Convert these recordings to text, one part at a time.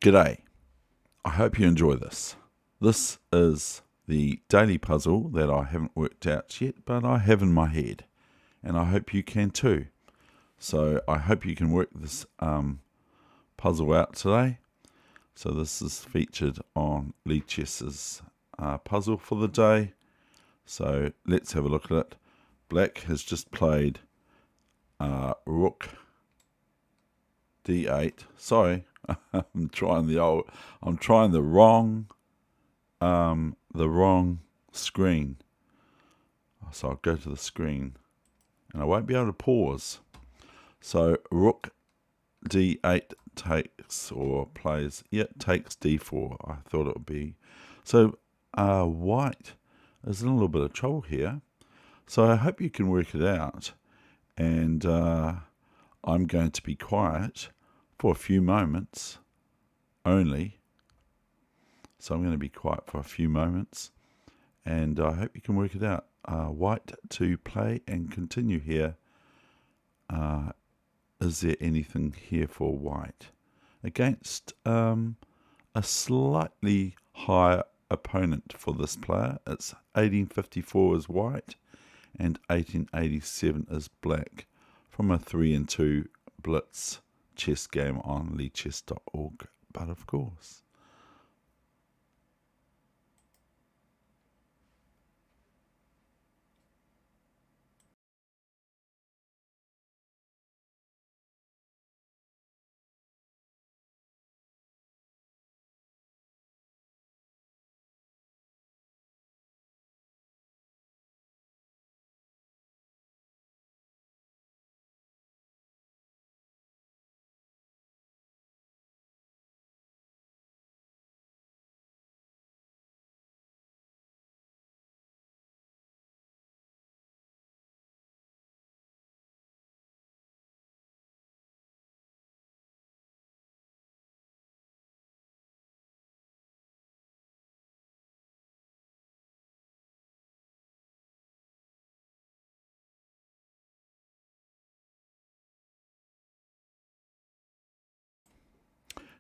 G'day. I hope you enjoy this. This is the daily puzzle that I haven't worked out yet, but I have in my head, and I hope you can too. So I hope you can work this puzzle out today. So this is featured on Lichess's puzzle for the day. So let's have a look at it. Black has just played Rook D8. Sorry, I'm trying the wrong screen. So I'll go to the screen and I won't be able to pause. So Rook D8 takes or plays, takes D4. I thought it would be. So white is in a little bit of trouble here. So I hope you can work it out. And I'm going to be quiet for a few moments only. So I'm going to be quiet for a few moments, and I hope you can work it out. White to play and continue here. Is there anything here for white? Against a slightly higher opponent for this player. It's 1854 is white and 1887 is black, from a 3 and 2 blitz chess game on lichess.org. But of course,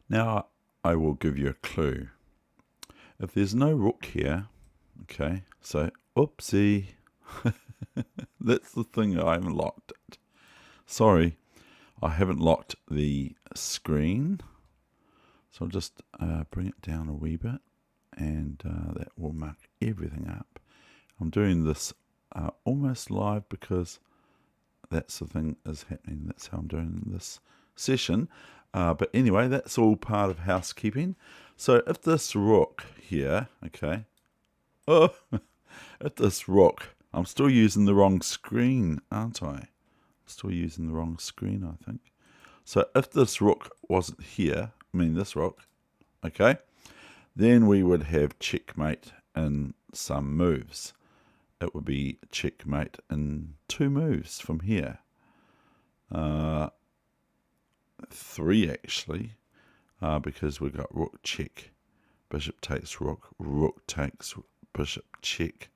now I will give you a clue. If there's no rook here, okay, so oopsie, that's the thing, I haven't locked it. Sorry, I haven't locked the screen. So I'll just bring it down a wee bit, and that will mark everything up. I'm doing this almost live because that's the thing is happening. That's how I'm doing this session. But anyway, that's all part of housekeeping. So if this rook here, okay, if this rook, I'm still using the wrong screen, aren't I? Still using the wrong screen, I think. So if this rook wasn't here, this rook, okay, then we would have checkmate in some moves. It would be checkmate in 2 moves from here. 3 actually, because we've got rook check, bishop takes rook, rook takes bishop check,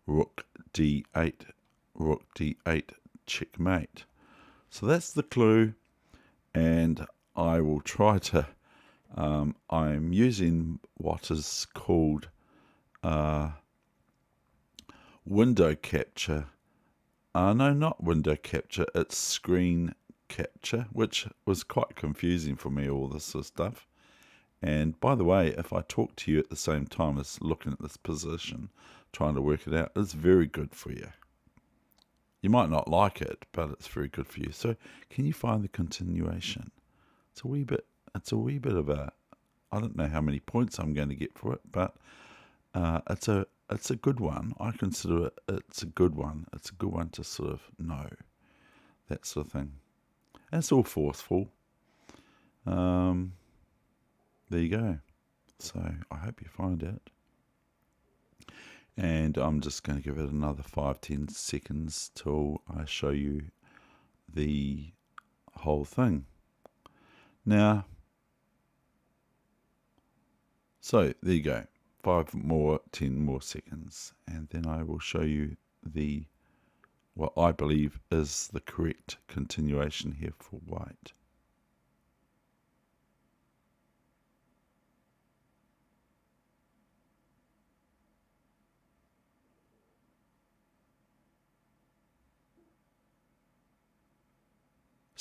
rook d8, checkmate. So that's the clue, and I will try to, I'm using what is called window capture. No, not window capture, it's screen capture, which was quite confusing for me, all this sort of stuff. And by the way, if I talk to you at the same time as looking at this position, trying to work it out, it's very good for you. You might not like it, but it's very good for you. So can you find the continuation? It's a wee bit of a, I don't know how many points I'm going to get for it, but it's a good one. I consider it's a good one. It's a good one to sort of know, that sort of thing. And it's all forceful. There you go. So I hope you find it. And I'm just going to give it another 5-10 seconds till I show you the whole thing. Now, so there you go. 10 more seconds, and then I will show you what I believe is the correct continuation here for white.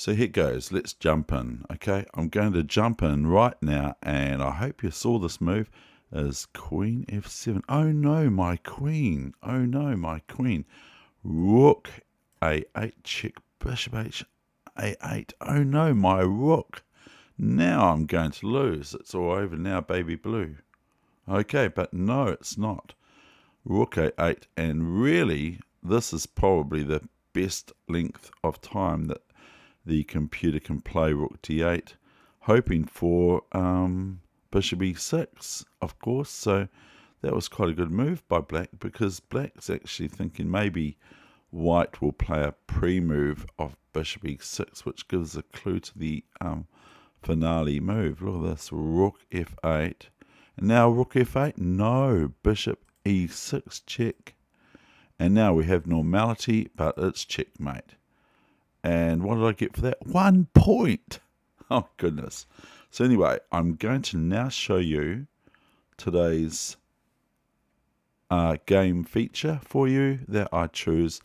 So here goes. Let's jump in. Okay, I'm going to jump in right now, and I hope you saw this move. Is Queen F7. Oh no, my queen. Oh no, my queen. Rook A8 check. Bishop H A8. Oh no, my rook. Now I'm going to lose. It's all over now, baby blue. Okay, but no, it's not. Rook A8, and really, this is probably the best length of time that the computer can play Rook D8, hoping for Bishop E6, of course. So that was quite a good move by Black, because Black's actually thinking maybe White will play a pre-move of Bishop E6, which gives a clue to the finale move. Look at this, Rook F8. And now Rook F8, no, Bishop E6 check. And now we have normality, but it's checkmate. And what did I get for that? 1 point. Oh, goodness. So anyway, I'm going to now show you today's game feature for you that I choose,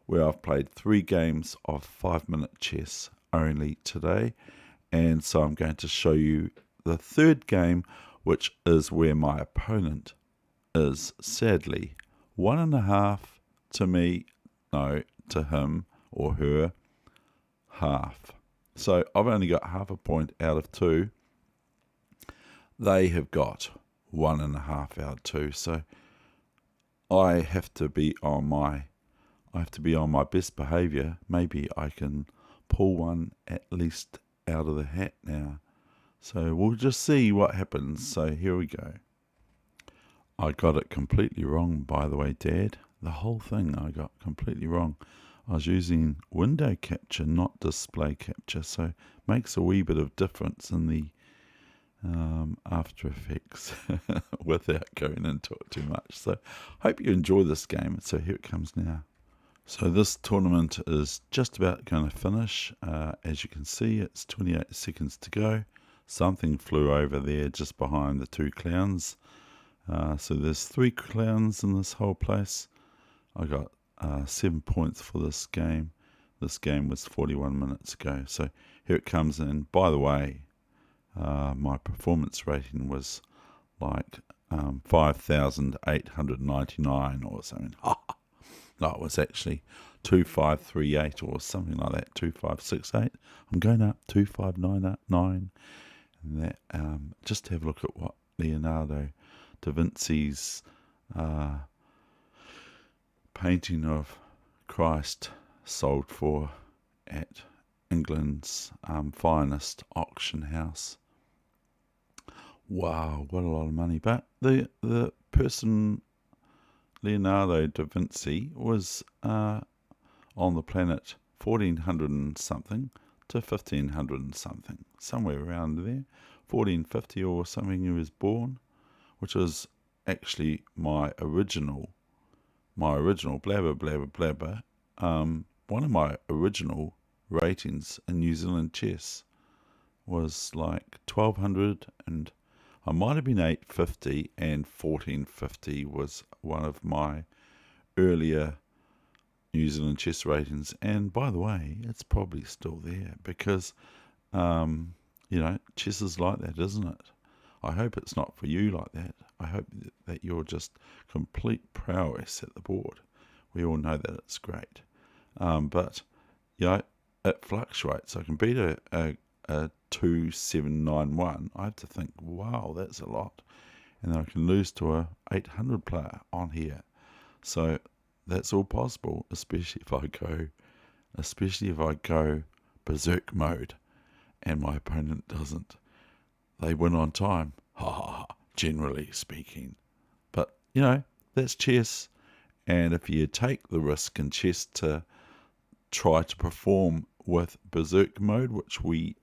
where I've played 3 games of 5-minute chess only today. And so I'm going to show you the third game, which is where my opponent is, sadly, 1.5 to me, no, to him or her, half. So I've only got half a point out of 2. They have got 1.5 out of 2. So I have to be on my best behaviour. Maybe I can pull one at least out of the hat now. So we'll just see what happens. So here we go. I got it completely wrong, by the way, Dad. The whole thing I got completely wrong. I was using window capture, not display capture, so it makes a wee bit of difference in the After Effects without going into it too much. So hope you enjoy this game. So here it comes now. So this tournament is just about going to finish. As you can see, it's 28 seconds to go. Something flew over there just behind the 2 clowns. So there's 3 clowns in this whole place. I got 7 points for this game. This game was 41 minutes ago. So here it comes in. By the way, my performance rating was like 5,899 or something. No, it was actually 2538 or something like that. 2568. I'm going up 2599. And that just have a look at what Leonardo da Vinci's painting of Christ sold for at England's finest auction house. Wow, what a lot of money. But the person, Leonardo da Vinci, was on the planet 1400 and something to 1500 and something, somewhere around there. 1450 or something he was born, which was actually my original blabber, one of my original ratings in New Zealand chess was like 1200, and I might have been 850, and 1450 was one of my earlier New Zealand chess ratings. And by the way, it's probably still there, because chess is like that, isn't it? I hope it's not for you like that. I hope that you're just complete prowess at the board. We all know that it's great. But it fluctuates. I can beat a 2791. I have to think, wow, that's a lot. And then I can lose to a 800 player on here. So that's all possible, especially if I go berserk mode and my opponent doesn't. They win on time, generally speaking. But, that's chess. And if you take the risk in chess to try to perform with berserk mode, which we,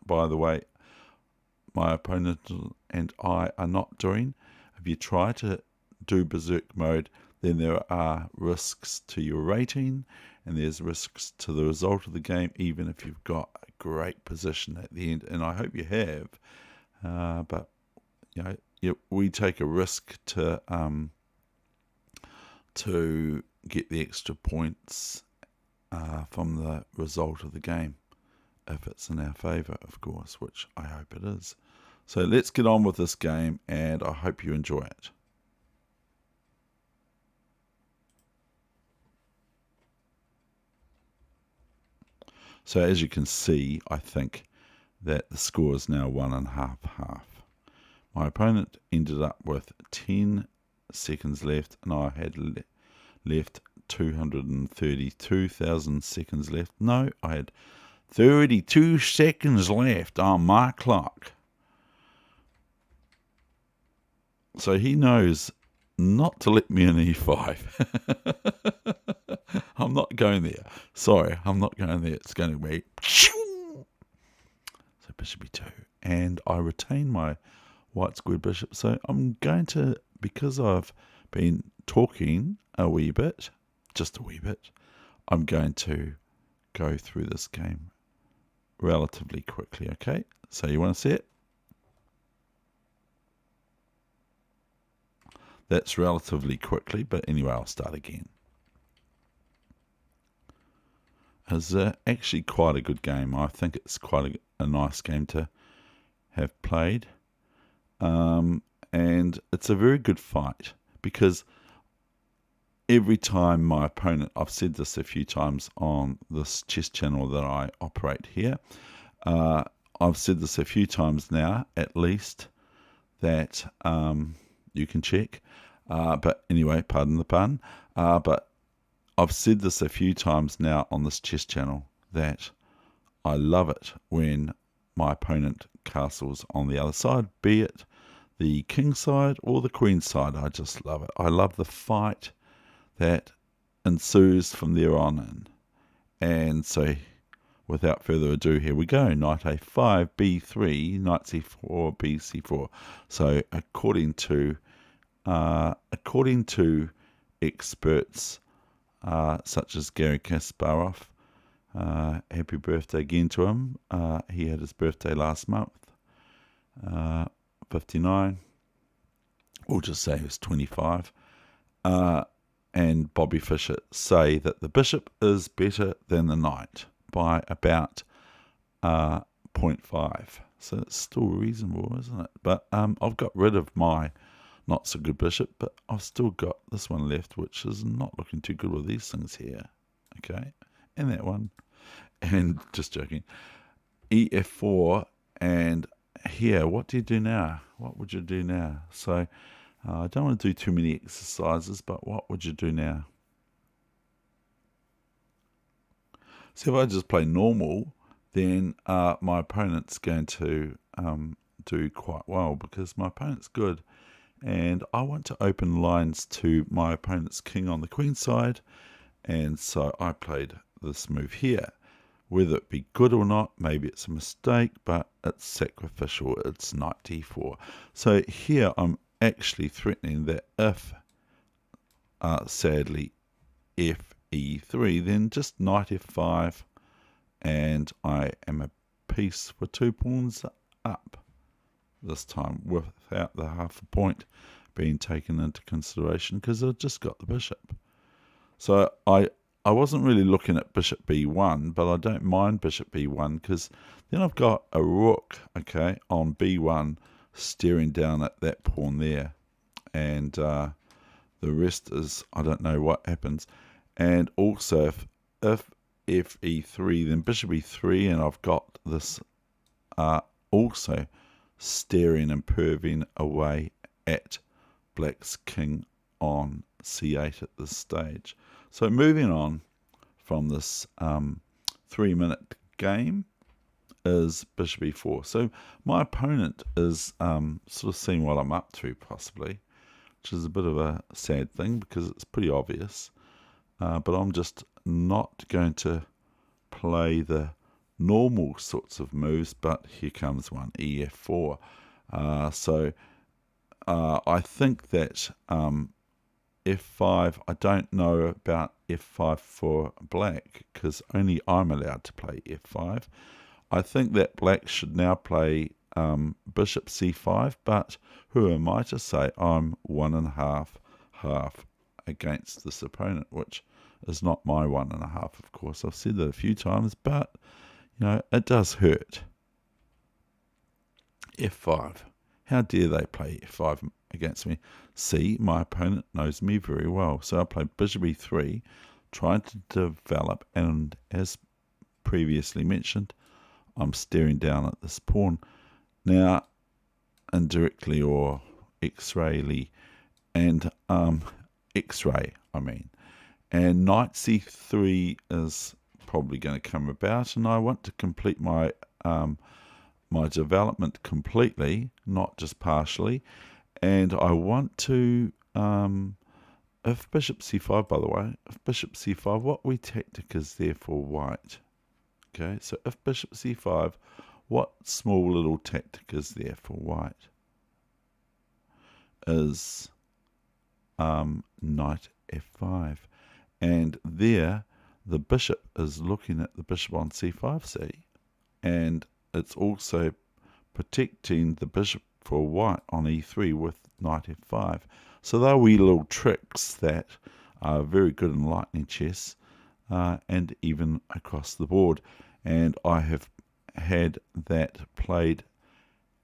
by the way, my opponent and I are not doing, if you try to do berserk mode, then there are risks to your rating, and there's risks to the result of the game, even if you've got a great position at the end. And I hope you have. But we take a risk to get the extra points from the result of the game. if it's in our favour, of course, which I hope it is. So let's get on with this game, and I hope you enjoy it. So as you can see, I think that the score is now 1.5. My opponent ended up with 10 seconds left, and I had left 232,000 seconds left. No, I had 32 seconds left on my clock. So he knows not to let me in E5. I'm not going there. Sorry, I'm not going there. It's going to be... So bishop E2. And I retain my white squared bishop. So I'm going to, because I've been talking a wee bit, just a wee bit, I'm going to go through this game relatively quickly, okay? So you want to see it? That's relatively quickly, but anyway, I'll start again. It's actually quite a good game. I think it's quite a nice game to have played. And it's a very good fight because every time my opponent, I've said this a few times on this chess channel that I operate here, I've said this a few times now, at least, that you can check. But anyway, pardon the pun. But I've said this a few times now on this chess channel that I love it when my opponent castles on the other side, be it the king side or the queen side. I just love it. I love the fight that ensues from there on in. And so without further ado, here we go. Knight a5, b3, knight c4, b c4. So according to experts such as Garry Kasparov, happy birthday again to him. He had his birthday last month, 59. We'll just say he was 25. And Bobby Fischer say that the bishop is better than the knight by about 0.5. So it's still reasonable, isn't it? But I've got rid of my not so good bishop, but I've still got this one left, which is not looking too good with these things here. Okay, and that one. And just joking. EF4, and here, what do you do now? What would you do now? So I don't want to do too many exercises, but what would you do now? So if I just play normal, then my opponent's going to do quite well because my opponent's good. And I want to open lines to my opponent's king on the queen side. And so I played this move here. Whether it be good or not, maybe it's a mistake, but it's sacrificial. It's knight d4. So here I'm actually threatening that if, sadly, if e3, then just knight f5, and I am a piece for 2 pawns up. This time without the half a point being taken into consideration because I've just got the bishop. So I wasn't really looking at bishop b1, but I don't mind bishop b1 because then I've got a rook, okay, on b1 staring down at that pawn there. And the rest is, I don't know what happens. And also if f e3, then bishop e3, and I've got this also staring and perving away at black's king on c8 at this stage. So moving on from this 3-minute game is bishop e4. So my opponent is sort of seeing what I'm up to possibly, which is a bit of a sad thing because it's pretty obvious. But I'm just not going to play the normal sorts of moves, but here comes one, ef4. So I think that f5, I don't know about f5 for black because only I'm allowed to play f5. I think that black should now play bishop c5, but who am I to say I'm 1.5 half against this opponent, which is not my 1.5, of course. I've said that a few times, but It does hurt. F5. How dare they play F5 against me? C, my opponent knows me very well. So I played bishop E3, trying to develop, and as previously mentioned, I'm staring down at this pawn. Now, indirectly or X-rayly, and X-ray, I mean. And knight C3 is probably going to come about, and I want to complete my my development completely, not just partially. And I want to, if bishop c5, by the way, if bishop c5, what wee tactic is there for white? Okay, so if bishop c5, what small little tactic is there for white? Is knight f5. And there, the bishop is looking at the bishop on c5, see? And it's also protecting the bishop for white on e3 with knight f5. So they're wee little tricks that are very good in lightning chess and even across the board. And I have had that played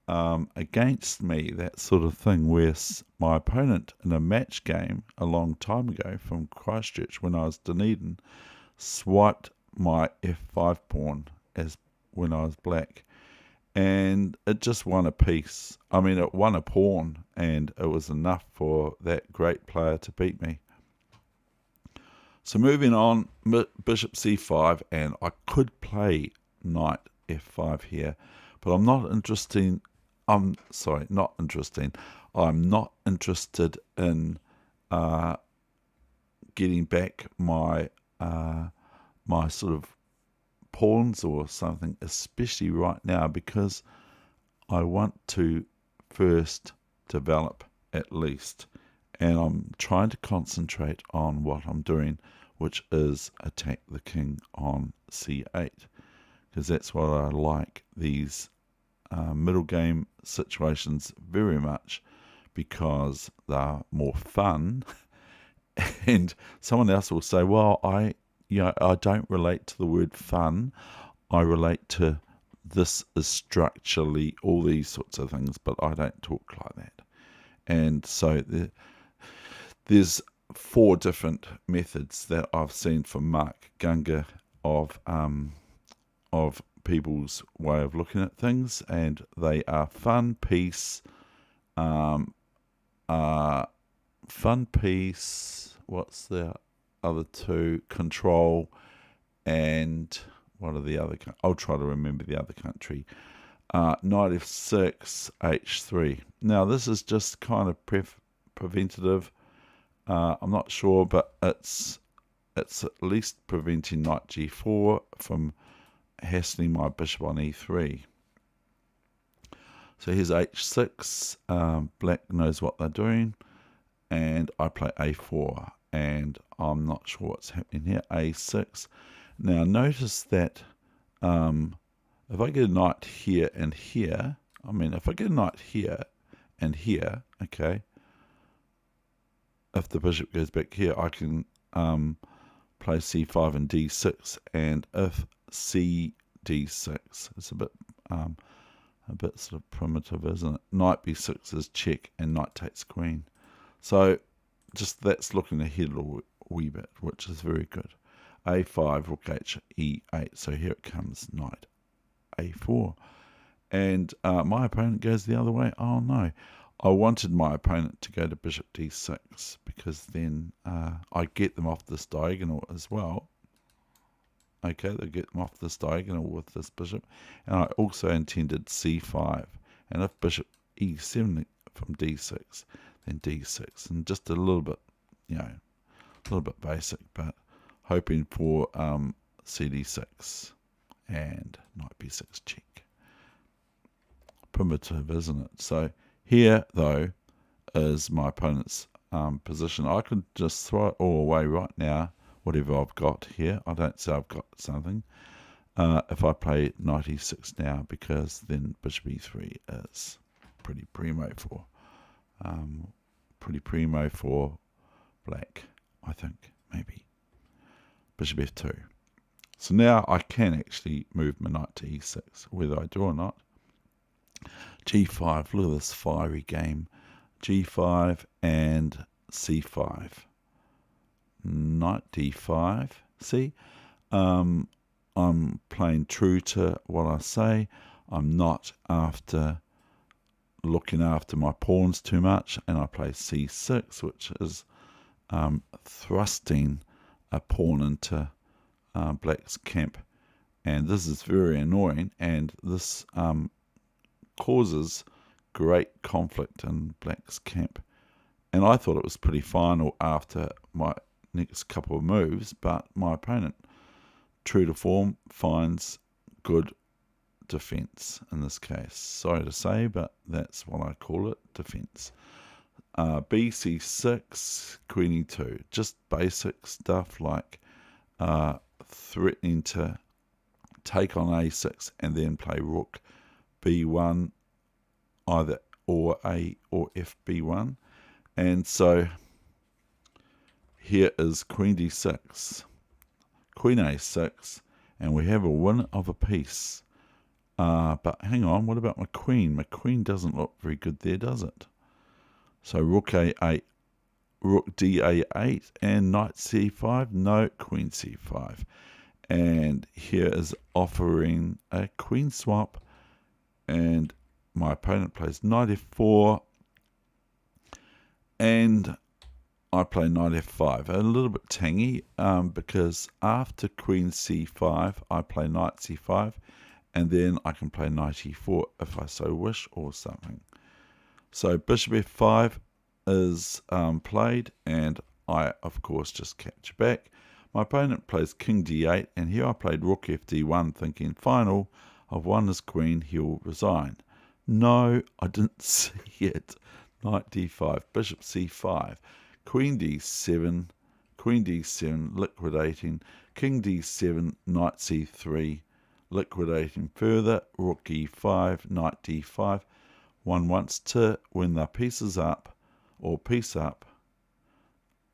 against me, that sort of thing, where my opponent in a match game a long time ago from Christchurch when I was Dunedin swiped my f5 pawn as when I was black, and it just won a piece. I mean, it won a pawn, and it was enough for that great player to beat me. So moving on, bishop c5, and I could play knight f5 here, but I'm not interested. I'm not interested in getting back my my sort of pawns or something, especially right now, because I want to first develop at least, and I'm trying to concentrate on what I'm doing, which is attack the king on c8, because that's what I like, these middle game situations very much, because they're more fun. And someone else will say, well, I don't relate to the word fun, I relate to this is structurally all these sorts of things, but I don't talk like that. And so there's 4 different methods that I've seen from Mark Gungor of people's way of looking at things, and they are fun, peace, what's the other 2? Control, and what are the other? I'll try to remember the other country. Knight f6, h3. Now this is just kind of preventative. I'm not sure, but it's at least preventing knight g4 from hassling my bishop on e3. So here's h6. Black knows what they're doing, and I play a4, and I'm not sure what's happening here. a6. Now notice that if I get a knight here and here, if I get a knight here and here, okay, if the bishop goes back here, I can play c5 and d6, and if c d6, it's a bit sort of primitive, isn't it? Knight b6 is check, and knight takes queen. So just that's looking ahead a wee bit, which is very good. a5, rook h, e8. So here it comes, knight a4. And my opponent goes the other way. Oh no, I wanted my opponent to go to bishop d6, because then I get them off this diagonal as well. Okay, they get them off this diagonal with this bishop. And I also intended c5. And if bishop e7 from d6, then d6. And just a little bit, a little bit basic, but hoping for cd6 and knight b6 check. Primitive, isn't it? So here, though, is my opponent's position. I could just throw it all away right now, whatever I've got here. I don't say I've got something. If I play knight e6 now, because then bishop e3 is pretty primo for black, I think, maybe. Bishop f2. So now I can actually move my knight to e6, whether I do or not. g5, look at this fiery game. g5 and c5. Knight d5. See, I'm playing true to what I say. I'm not looking after my pawns too much, and I play c6, which is thrusting a pawn into black's camp, and this is very annoying, and this causes great conflict in black's camp. And I thought it was pretty final after my next couple of moves, but my opponent, true to form, finds good defense in this case. Sorry to say, but that's what I call it, defense. bc6, queen e2, just basic stuff like threatening to take on a6 and then play rook b1, either or a or fb1. And so here is queen d6, queen a6, and we have a win of a piece. But hang on, what about my queen? My queen doesn't look very good there, does it? So rook a8, rook da8, and knight c5. No, queen c5. And here is offering a queen swap, and my opponent plays knight f4, and I play knight f5. A little bit tangy, because after queen c5, I play knight c5, and then I can play knight e4 if I so wish, or something. So bishop f5 is played, and I, of course, just capture back. My opponent plays king d8, and here I played rook fd1, thinking final, I've won his queen, he'll resign. No, I didn't see it. Knight d5, bishop c5, queen d7, liquidating, king d7, knight c3, liquidating further, rook e5, knight d5. One wants to, when the pieces up, or piece up,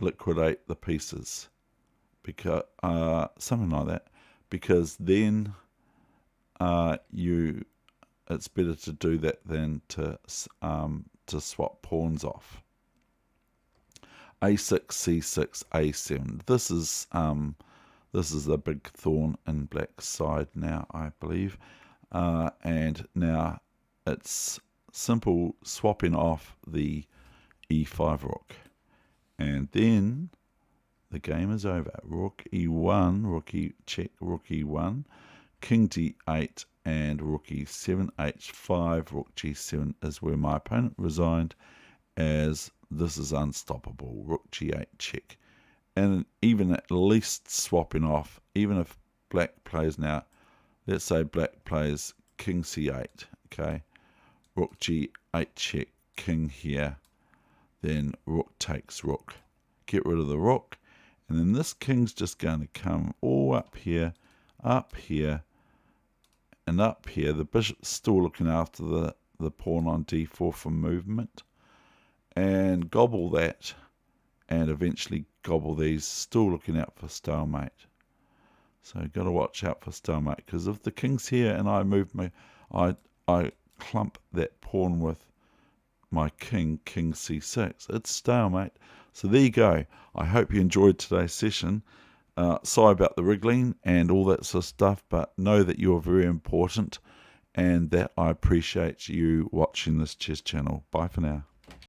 liquidate the pieces, because something like that, because then it's better to do that than to swap pawns off. a6, c6, a7. This is the big thorn in black's side now, I believe, and now it's simple swapping off the e5 rook, and then the game is over. Rook e1, rook e check, rook e1, king d8, and rook e7, h5, rook g7 is where my opponent resigned, as this is unstoppable. Rook g8 check, and even at least swapping off, even if black plays now, let's say black plays king c8, okay, rook g8 check, king here, then rook takes rook, get rid of the rook, and then this king's just going to come all up here, and up here. The bishop's still looking after the pawn on d4 for movement, and gobble that, and eventually gobble these, still looking out for stalemate. So got to watch out for stalemate, because if the king's here and I move I clump that pawn with my king c6, it's stalemate. So there you go. I hope you enjoyed today's session. Sorry about the wriggling and all that sort of stuff, but know that you're very important and that I appreciate you watching this chess channel. Bye for now.